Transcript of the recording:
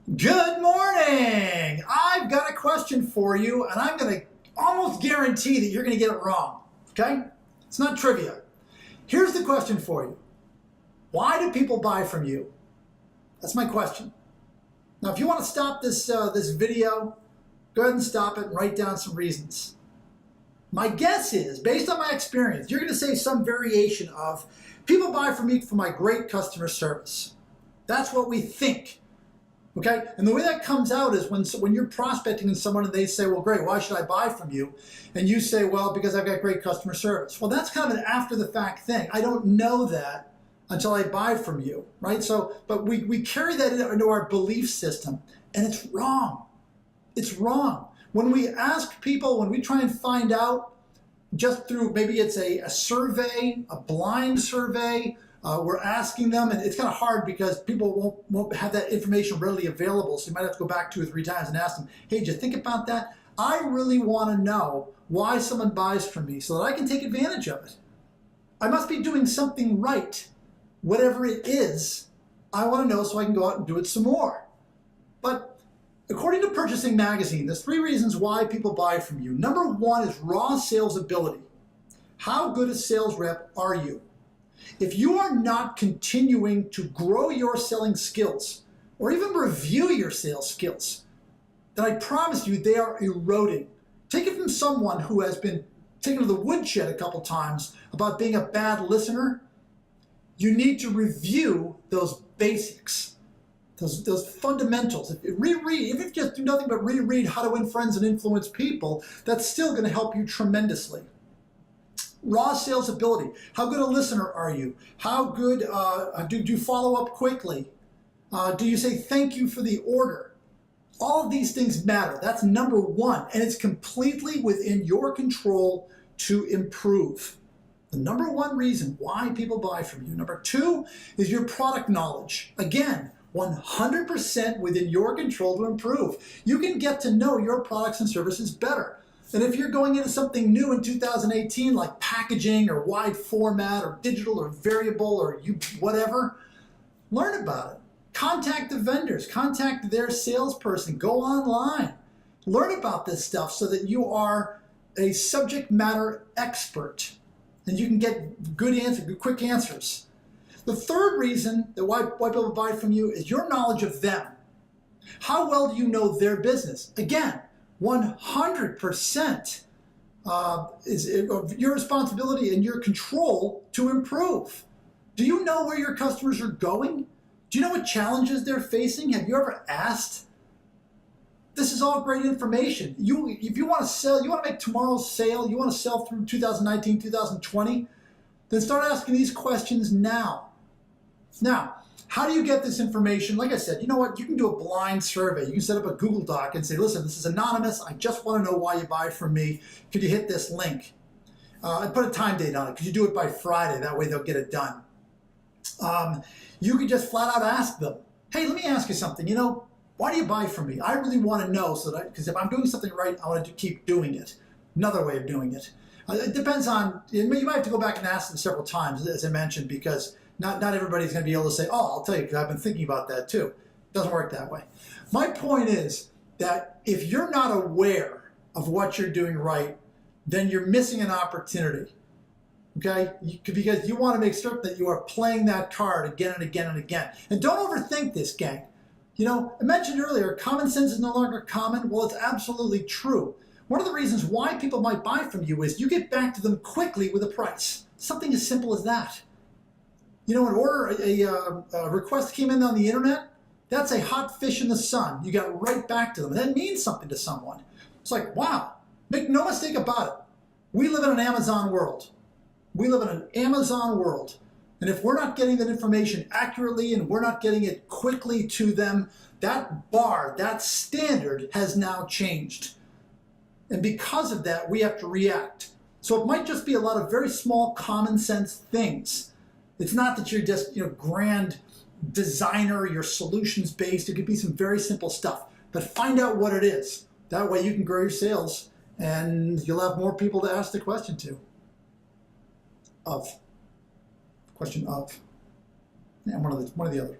Good morning! I've got a question for you, and I'm going to almost guarantee that you're going to get it wrong. Okay? It's not trivia. Here's the question for you. Why do people buy from you? That's my question. Now, if you want to stop this video, go ahead and stop it and write down some reasons. My guess is, based on my experience, you're going to say some variation of, people buy from me for my great customer service. That's what we think. Okay, and the way that comes out is when you're prospecting in someone and they say, well, great, why should I buy from you? And you say, well, because I've got great customer service. Well, that's kind of an after the fact thing. I don't know that until I buy from you, right? So, but we carry that into our belief system, and it's wrong. It's wrong. When we ask people, when we try and find out just through, maybe it's a survey, a blind survey, we're asking them, and it's kind of hard because people won't have that information readily available, so you might have to go back 2 or 3 times and ask them, hey, did you think about that? I really want to know why someone buys from me so that I can take advantage of it. I must be doing something right. Whatever it is, I want to know so I can go out and do it some more. But according to Purchasing Magazine, there's 3 reasons why people buy from you. Number 1 is raw sales ability. How good a sales rep are you? If you are not continuing to grow your selling skills or even review your sales skills, then I promise you they are eroding. Take it from someone who has been taken to the woodshed a couple times about being a bad listener. You need to review those basics, those fundamentals. If you reread, if you just do nothing but reread How to Win Friends and Influence People, that's still going to help you tremendously. Raw sales ability. How good a listener are you? How good do you follow up quickly? Do you say thank you for the order? All of these things matter. That's number 1, and it's completely within your control to improve. The number 1 reason why people buy from you. Number 2 is your product knowledge. Again, 100% within your control to improve. You can get to know your products and services better. And if you're going into something new in 2018, like packaging or wide format or digital or variable or whatever, learn about it. Contact the vendors, contact their salesperson, go online. Learn about this stuff so that you are a subject matter expert and you can get good answers, quick answers. The 3rd reason that why people buy from you is your knowledge of them. How well do you know their business? Again, 100% is your responsibility and your control to improve. Do you know where your customers are going? Do you know what challenges they're facing? Have you ever asked? This is all great information. If you want to sell, you want to make tomorrow's sale, you want to sell through 2019, 2020, then start asking these questions now. Now, how do you get this information? Like I said, you know what? You can do a blind survey. You can set up a Google Doc and say, listen, this is anonymous. I just want to know why you buy from me. Could you hit this link? And put a time date on it. Could you do it by Friday? That way they'll get it done. You could just flat out ask them, hey, let me ask you something. You know, why do you buy from me? I really want to know so that because if I'm doing something right, I want to keep doing it. Another way of doing it. It depends on, you might have to go back and ask them several times, as I mentioned, because not everybody's going to be able to say, oh, I'll tell you because I've been thinking about that too. It doesn't work that way. My point is that if you're not aware of what you're doing right, then you're missing an opportunity. Okay? Because you want to make certain that you are playing that card again and again and again. And don't overthink this, gang. You know, I mentioned earlier, common sense is no longer common. Well, it's absolutely true. One of the reasons why people might buy from you is you get back to them quickly with a price. Something as simple as that. You know, an order, a request came in on the internet, that's a hot fish in the sun. You got right back to them. That means something to someone. It's like, wow, make no mistake about it. We live in an Amazon world. We live in an Amazon world. And if we're not getting that information accurately and we're not getting it quickly to them, that bar, that standard has now changed. And because of that, we have to react. So it might just be a lot of very small common sense things. It's not that you're just, grand designer, you're solutions based. It could be some very simple stuff, but find out what it is. That way you can grow your sales and you'll have more people to ask the question to. Question of. Yeah, one of the other.